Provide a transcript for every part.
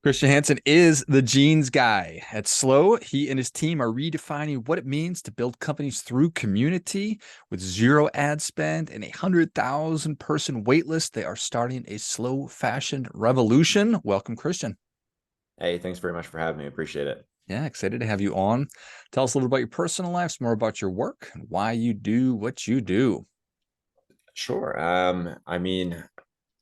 Kristian Hansen is the jeans guy. At Slø, he and his team are redefining what it means to build companies through community with zero ad spend and 100,000 person waitlist. They are starting a slow fashion revolution. Welcome, Kristian. Hey, thanks very much for having me. Appreciate it. Yeah, excited to have you on. Tell us a little about your personal life, some more about your work, and why you do what you do. Sure.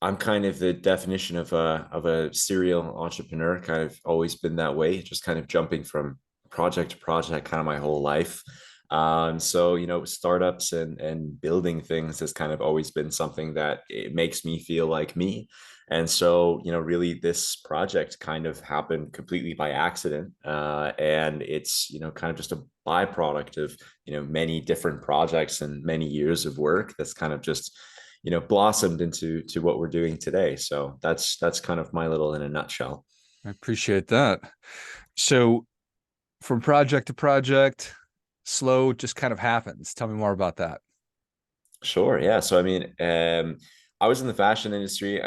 I'm kind of the definition of a serial entrepreneur. Kind of always been that way, just kind of jumping from project to project kind of my whole life. So startups and building things has kind of always been something that it makes me feel like me. And so, really this project kind of happened completely by accident. And it's, kind of just a byproduct of, many different projects and many years of work that's kind of just blossomed into what we're doing today. So that's kind of my little in a nutshell. I appreciate that. So, from project to project, slow just kind of happens. Tell me more about that. Sure, yeah. So I was in the fashion industry.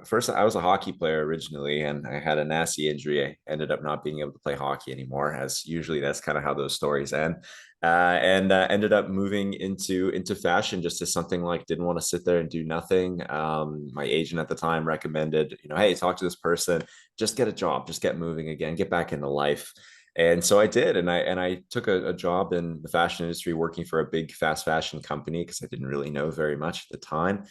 First I was a hockey player originally, and I had a nasty injury. I ended up not being able to play hockey anymore, as usually that's kind of how those stories end. And Ended up moving into fashion just as something like didn't want to sit there and do nothing. My agent at the time recommended, hey, talk to this person, just get a job, just get moving again, get back into life. And so I did, and I took a job in the fashion industry, working for a big fast fashion company because I didn't really know very much at the time.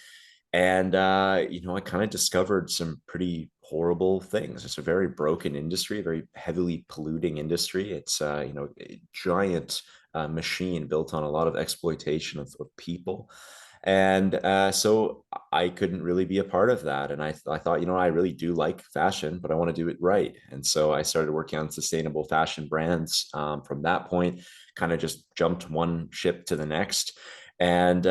And I kind of discovered some pretty horrible things. It's a very broken industry, a very heavily polluting industry. It's a giant machine built on a lot of exploitation of people. And so I couldn't really be a part of that. And I thought, I really do like fashion, but I want to do it right. And so I started working on sustainable fashion brands. From that point, kind of just jumped one ship to the next. And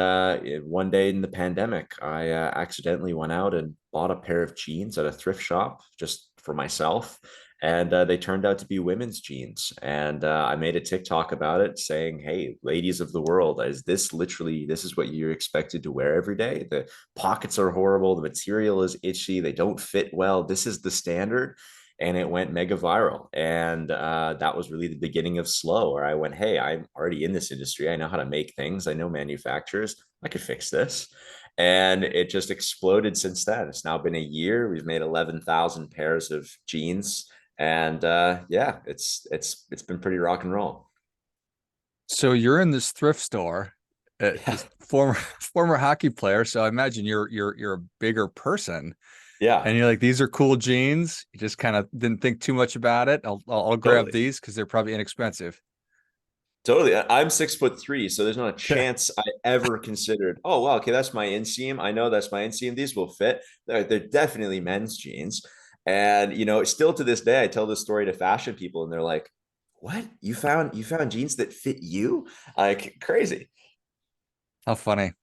one day in the pandemic, I accidentally went out and bought a pair of jeans at a thrift shop just for myself. And they turned out to be women's jeans. And I made a TikTok about it saying, hey, ladies of the world, this is what you're expected to wear every day? The pockets are horrible. The material is itchy. They don't fit well. This is the standard. And it went mega viral. And that was really the beginning of Slø, where I went, hey, I'm already in this industry. I know how to make things. I know manufacturers. I could fix this. And it just exploded since then. It's now been a year. We've made 11,000 pairs of jeans. And yeah, it's been pretty rock and roll. So you're in this thrift store, Yeah. this former former hockey player. So I imagine you're a bigger person, Yeah, and you're like, these are cool jeans. You just kind of didn't think too much about it. I'll grab totally. these because they're probably inexpensive. Totally. I'm 6'3", so there's not a chance I ever considered, oh, well, okay, that's my inseam. I know that's my inseam. These will fit. They're definitely men's jeans. And still to this day, I tell this story to fashion people, and they're like, what? You found jeans that fit you? Like crazy. How funny.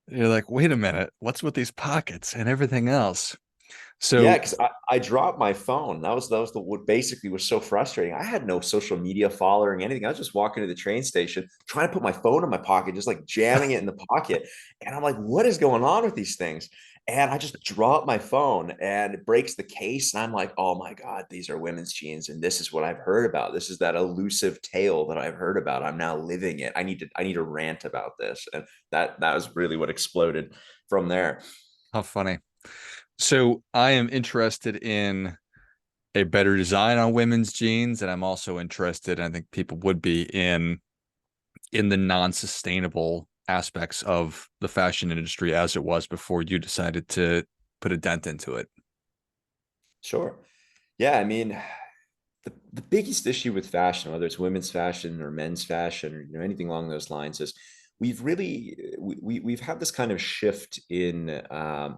You're like, wait a minute, what's with these pockets and everything else? Yeah, So because I dropped my phone. That was the what basically was so frustrating. I had no social media following, anything. I was just walking to the train station, trying to put my phone in my pocket, just like jamming it in the pocket. And I'm like, what is going on with these things? And I just drop my phone and it breaks the case. And I'm like, oh my God, these are women's jeans. And this is what I've heard about. This is that elusive tale that I've heard about. I'm now living it. I need to rant about this. And that was really what exploded from there. how funny. So I am interested in a better design on women's jeans, and I'm also interested, and I think people would be in the non-sustainable aspects of the fashion industry as it was before you decided to put a dent into it. Sure. Yeah, I mean, the biggest issue with fashion, whether it's women's fashion or men's fashion or anything along those lines, is we've had this kind of shift in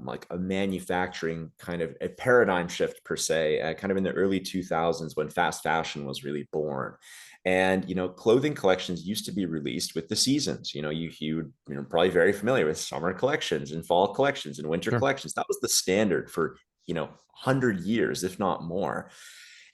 like a manufacturing kind of a paradigm shift per se, kind of in the early 2000s when fast fashion was really born. And clothing collections used to be released with the seasons. You're probably very familiar with summer collections and fall collections and winter Sure. collections. That was the standard for 100 years, if not more.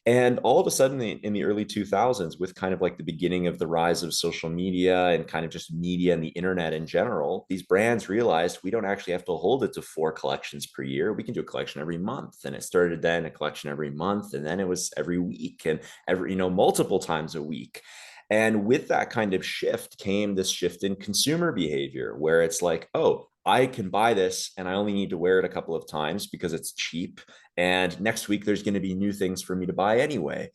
And all of a sudden, in the early 2000s, with kind of like the beginning of the rise of social media and kind of just media and the internet in general, these brands realized we don't actually have to hold it to 4 collections per year. We can do a collection every month. And it started then a collection every month. And then it was every week and every, multiple times a week. And with that kind of shift came this shift in consumer behavior where it's like, oh, I can buy this and I only need to wear it a couple of times because it's cheap. And next week, there's going to be new things for me to buy anyway.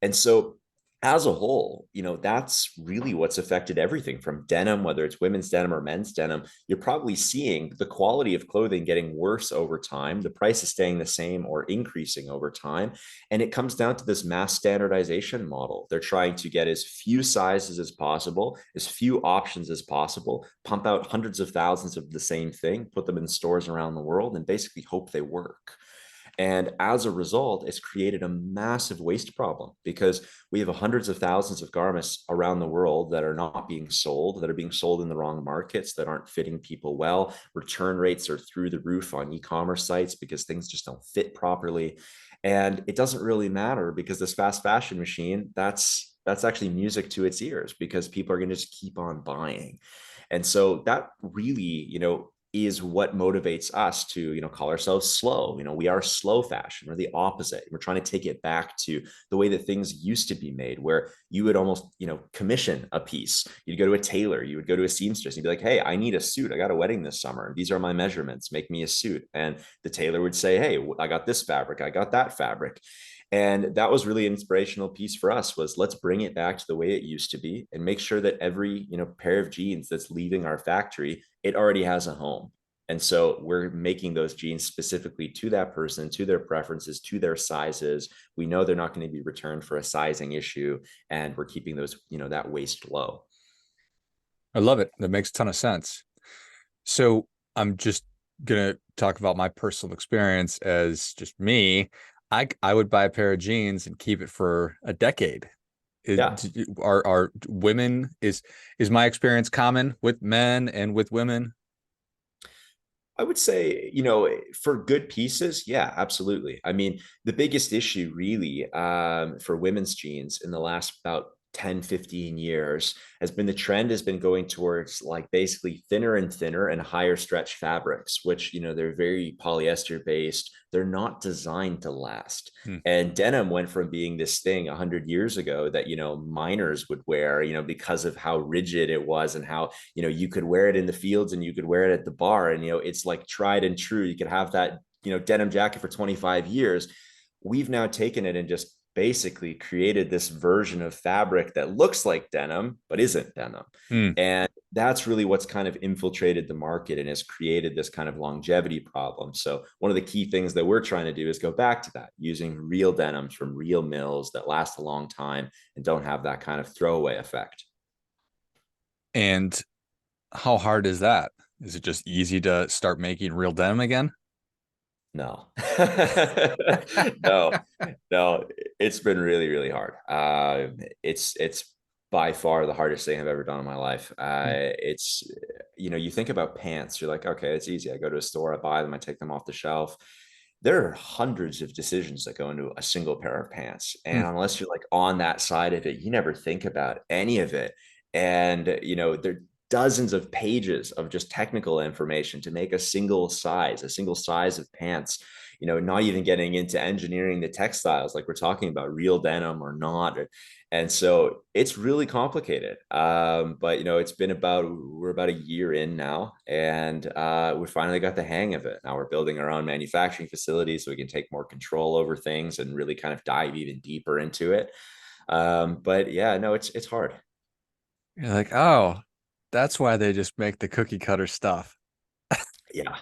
And so, as a whole, that's really what's affected everything from denim, whether it's women's denim or men's denim. You're probably seeing the quality of clothing getting worse over time. The price is staying the same or increasing over time. And it comes down to this mass standardization model. They're trying to get as few sizes as possible, as few options as possible, pump out hundreds of thousands of the same thing, put them in stores around the world, and basically hope they work. And as a result, it's created a massive waste problem because we have hundreds of thousands of garments around the world that are not being sold, that are being sold in the wrong markets, that aren't fitting people well. Return rates are through the roof on e-commerce sites because things just don't fit properly. And it doesn't really matter because this fast fashion machine, that's actually music to its ears because people are going to just keep on buying. And so that really, is what motivates us to, call ourselves slow. We are slow fashion. We're the opposite. We're trying to take it back to the way that things used to be made, where you would almost, commission a piece. You'd go to a tailor, you would go to a seamstress, and you'd be like, hey, I need a suit. I got a wedding this summer. These are my measurements. Make me a suit. And the tailor would say, hey, I got this fabric. I got that fabric. And that was really an inspirational piece for us was let's bring it back to the way it used to be and make sure that every pair of jeans that's leaving our factory, it already has a home. And so we're making those jeans specifically to that person, to their preferences, to their sizes. We know they're not going to be returned for a sizing issue, and we're keeping those, that waste low. I love it. That makes a ton of sense. So I'm just gonna talk about my personal experience as just me. I would buy a pair of jeans and keep it for a decade. Yeah. Are women is my experience common with men and with women? I would say, for good pieces, yeah, absolutely. I mean, the biggest issue really for women's jeans in the last about 10, 15 years has been the trend has been going towards like basically thinner and thinner and higher stretch fabrics, which, they're very polyester based. They're not designed to last. Hmm. And denim went from being this thing 100 years ago that, miners would wear, because of how rigid it was and how, you could wear it in the fields and you could wear it at the bar. And, it's like tried and true. You could have that, denim jacket for 25 years. We've now taken it and just basically created this version of fabric that looks like denim, but isn't denim. Hmm. And that's really what's kind of infiltrated the market and has created this kind of longevity problem. So one of the key things that we're trying to do is go back to that, using real denims from real mills that last a long time and don't have that kind of throwaway effect. And how hard is that? Is it just easy to start making real denim again? No, no, no, it's been really, really hard. It's by far the hardest thing I've ever done in my life. It's, you think about pants, you're like, okay, it's easy. I go to a store, I buy them, I take them off the shelf. There are hundreds of decisions that go into a single pair of pants. Hmm. And unless you're like on that side of it, you never think about any of it. And, there are dozens of pages of just technical information to make a single size of pants, not even getting into engineering the textiles, like we're talking about real denim or not. And so it's really complicated. But we're about a year in now, and we finally got the hang of it. Now we're building our own manufacturing facility so we can take more control over things and really kind of dive even deeper into it. But yeah, no, it's hard. You're like, oh, that's why they just make the cookie cutter stuff. Yeah,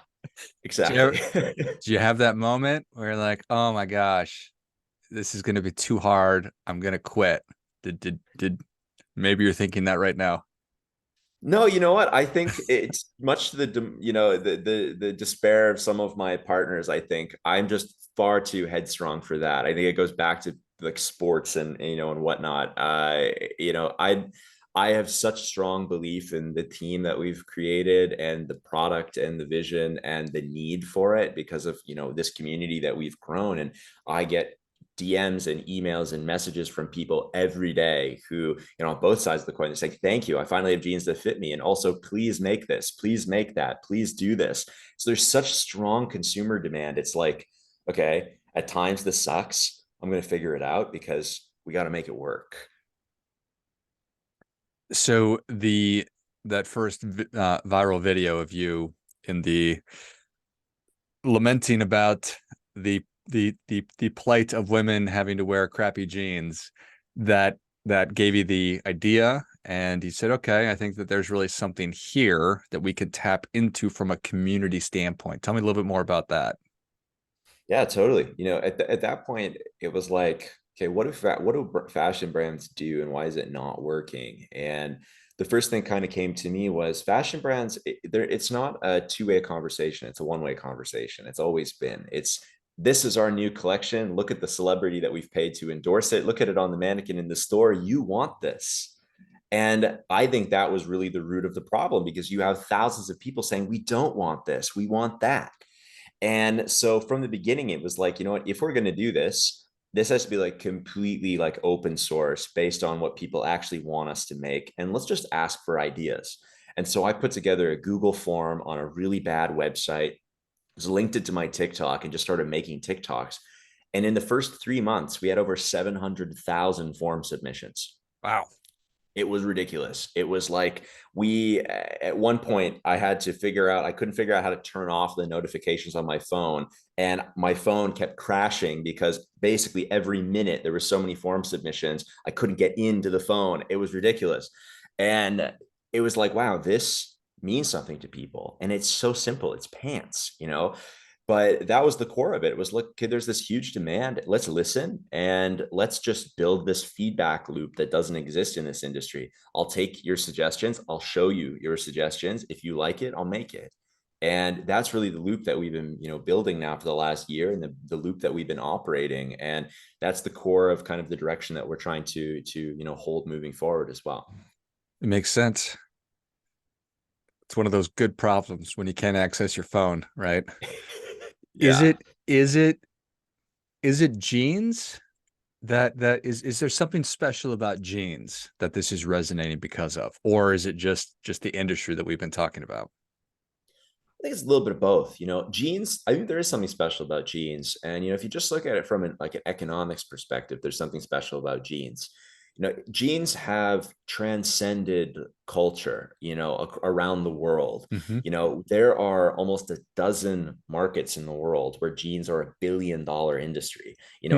Do you, ever, exactly. do you have that moment where you're like, oh my gosh, this is gonna be too hard. I'm gonna quit. Did maybe you're thinking that right now? No, you know what? I think it's much to the despair of some of my partners. I think I'm just far too headstrong for that. I think it goes back to like sports and whatnot. I have such strong belief in the team that we've created and the product and the vision and the need for it because of this community that we've grown. And I get DMs and emails and messages from people every day who, on both sides of the coin, they're saying, thank you. I finally have jeans that fit me. And also, please make this, please make that, please do this. So there's such strong consumer demand. It's like, okay, at times this sucks. I'm going to figure it out because we got to make it work. So that first viral video of you in the lamenting about the plight of women having to wear crappy jeans, that gave you the idea, and you said, okay, I think that there's really something here that we could tap into from a community standpoint. Tell me a little bit more about that. Yeah, totally. At that point, it was like, okay, what do fashion brands do, and why is it not working? And the first thing kind of came to me was fashion brands. It's not a two-way conversation; it's a one-way conversation. It's always been. This is our new collection. Look at the celebrity that we've paid to endorse it. Look at it on the mannequin in the store. You want this. And I think that was really the root of the problem, because you have thousands of people saying, we don't want this, we want that. And so from the beginning, it was like, you know what, if we're going to do this, this has to be like completely like open source based on what people actually want us to make. And let's just ask for ideas. And so I put together a Google form on a really bad website, was linked it to my TikTok, and just started making TikToks. And in the first 3 months, we had over 700,000 form submissions. Wow. It was ridiculous. It was like at one point, I couldn't figure out how to turn off the notifications on my phone. And my phone kept crashing because basically every minute there were so many form submissions, I couldn't get into the phone. It was ridiculous. And it was like, wow, this means something to people. And it's so simple. It's pants. But that was the core of it. It was, look, okay, there's this huge demand. Let's listen, and let's just build this feedback loop that doesn't exist in this industry. I'll take your suggestions. I'll show you your suggestions. If you like it, I'll make it. And that's really the loop that we've been, building now for the last year, and the loop that we've been operating. And that's the core of kind of the direction that we're trying to hold moving forward as well. It makes sense. It's one of those good problems when you can't access your phone, right? Is Yeah. it is it is it jeans is there something special about jeans that this is resonating because of, or is it just the industry that we've been talking about? I think it's a little bit of both. Jeans, I think there is something special about jeans. And, if you just look at it from an economics perspective, there's something special about jeans. Jeans have transcended culture, around the world. Mm-hmm. There are almost a dozen markets in the world where jeans are $1 billion industry,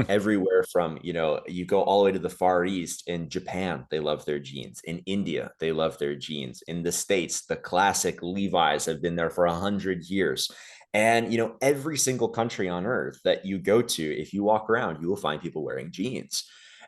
everywhere from, you go all the way to the Far East. In Japan, they love their jeans. In India, they love their jeans. In the States, the classic Levi's have been there for 100 years. And, every single country on earth that you go to, if you walk around, you will find people wearing jeans.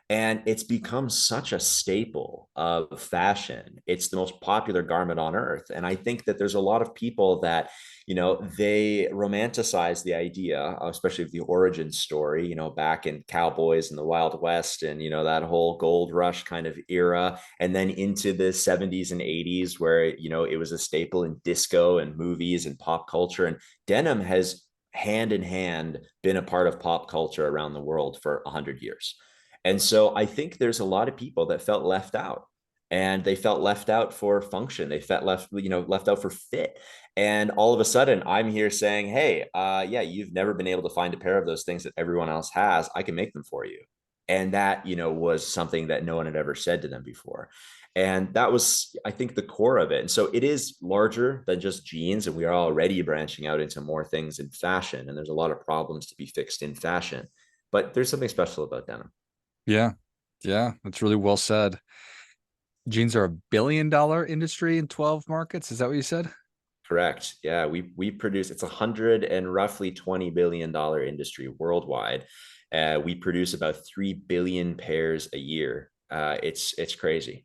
And it's become such a staple of fashion. It's the most popular garment on earth. And I think that there's a lot of people that, they romanticize the idea, especially of the origin story, back in cowboys and the Wild West, and, that whole gold rush kind of era. And then into the 70s and 80s, where, it was a staple in disco and movies and pop culture. And denim has hand in hand been a part of pop culture around the world for 100 years. And so I think there's a lot of people that felt left out, and they felt left out for function. They felt left out for fit. And all of a sudden I'm here saying, hey, yeah, you've never been able to find a pair of those things that everyone else has. I can make them for you. And that, was something that no one had ever said to them before. And that was, I think, the core of it. And so it is larger than just jeans. And we are already branching out into more things in fashion. And there's a lot of problems to be fixed in fashion. But there's something special about denim. Yeah. Yeah, that's really well said. Jeans are $1 billion industry in 12 markets. Is that what you said? Correct. Yeah, we produce, it's 100 and roughly $20 billion industry worldwide. We produce about 3 billion pairs a year. It's crazy.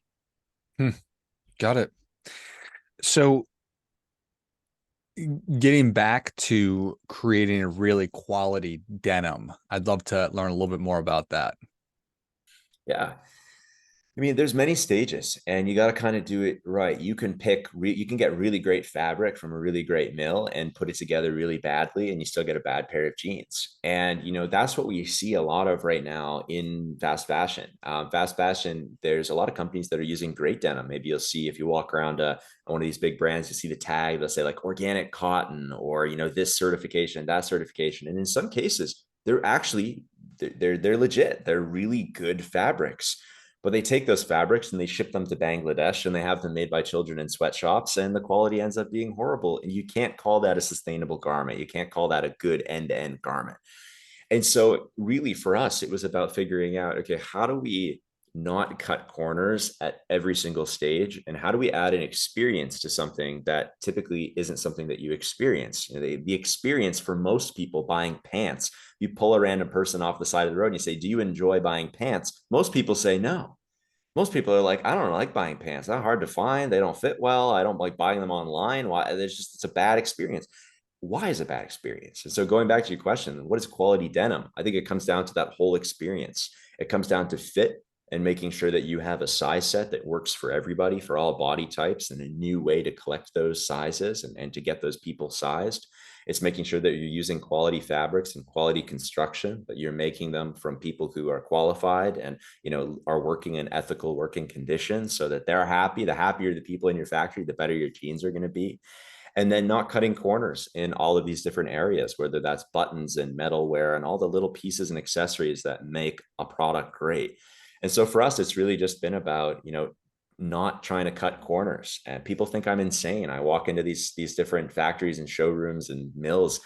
Hmm, got it. So getting back to creating a really quality denim, I'd love to learn a little bit more about that. Yeah. I mean, there's many stages, and you got to kind of do it right. You can you can get really great fabric from a really great mill and put it together really badly, and you still get a bad pair of jeans. And that's what we see a lot of right now in fast fashion. Fast fashion, there's a lot of companies that are using great denim. Maybe you'll see if you walk around one of these big brands, you see the tag. They'll say like organic cotton, or this certification, that certification, and in some cases, they're actually they're legit. They're really good fabrics, but they take those fabrics and they ship them to Bangladesh and they have them made by children in sweatshops, and the quality ends up being horrible. And you can't call that a sustainable garment. You can't call that a good end-to-end garment. And so really for us, it was about figuring out, okay, how do we not cut corners at every single stage? And how do we add an experience to something that typically isn't something that you experience? The experience for most people buying pants, you pull a random person off the side of the road and you say, do you enjoy buying pants? Most people say no. Most people are like, I don't like buying pants. They're hard to find. They don't fit well. I don't like buying them online. Why? It's a bad experience. Why is it a bad experience? And so going back to your question, what is quality denim? I think it comes down to that whole experience. It comes down to fit and making sure that you have a size set that works for everybody, for all body types, and a new way to collect those sizes and to get those people sized. It's making sure that you're using quality fabrics and quality construction, that you're making them from people who are qualified and are working in ethical working conditions so that they're happy. The happier the people in your factory, the better your jeans are going to be. And then not cutting corners in all of these different areas, whether that's buttons and metalware and all the little pieces and accessories that make a product great. And so for us, it's really just been about, not trying to cut corners. And people think I'm insane. I walk into these different factories and showrooms and mills,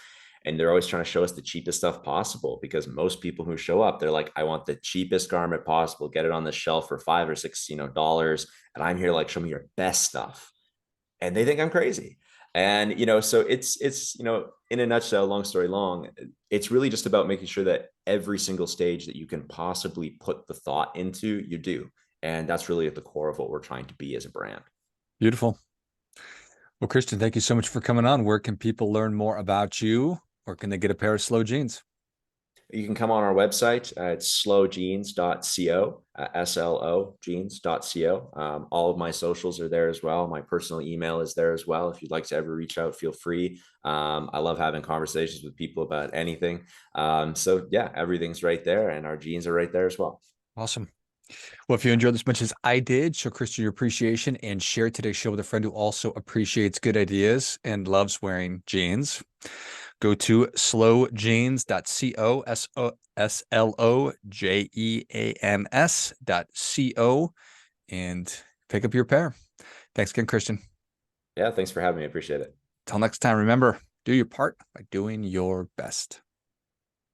and they're always trying to show us the cheapest stuff possible, because most people who show up, they're like, I want the cheapest garment possible, get it on the shelf for $5 or $6 dollars. And I'm here like, show me your best stuff. And they think I'm crazy. And so it's in a nutshell, long story long, it's really just about making sure that every single stage that you can possibly put the thought into, you do. And that's really at the core of what we're trying to be as a brand. Beautiful. Well, Kristian, thank you so much for coming on. Where can people learn more about you, or can they get a pair of Slø Jeans? You can come on our website. It's slowjeans.co, SLO jeans.co. All of my socials are there as well. My personal email is there as well. If you'd like to ever reach out, feel free. I love having conversations with people about anything. So yeah, everything's right there, and our jeans are right there as well. Awesome. Well, if you enjoyed this as much as I did, show Kristian your appreciation and share today's show with a friend who also appreciates good ideas and loves wearing jeans. Go to slowjeans.co, SLOJEANS.co, and pick up your pair. Thanks again, Kristian. Yeah, thanks for having me. I appreciate it. Till next time, remember, do your part by doing your best.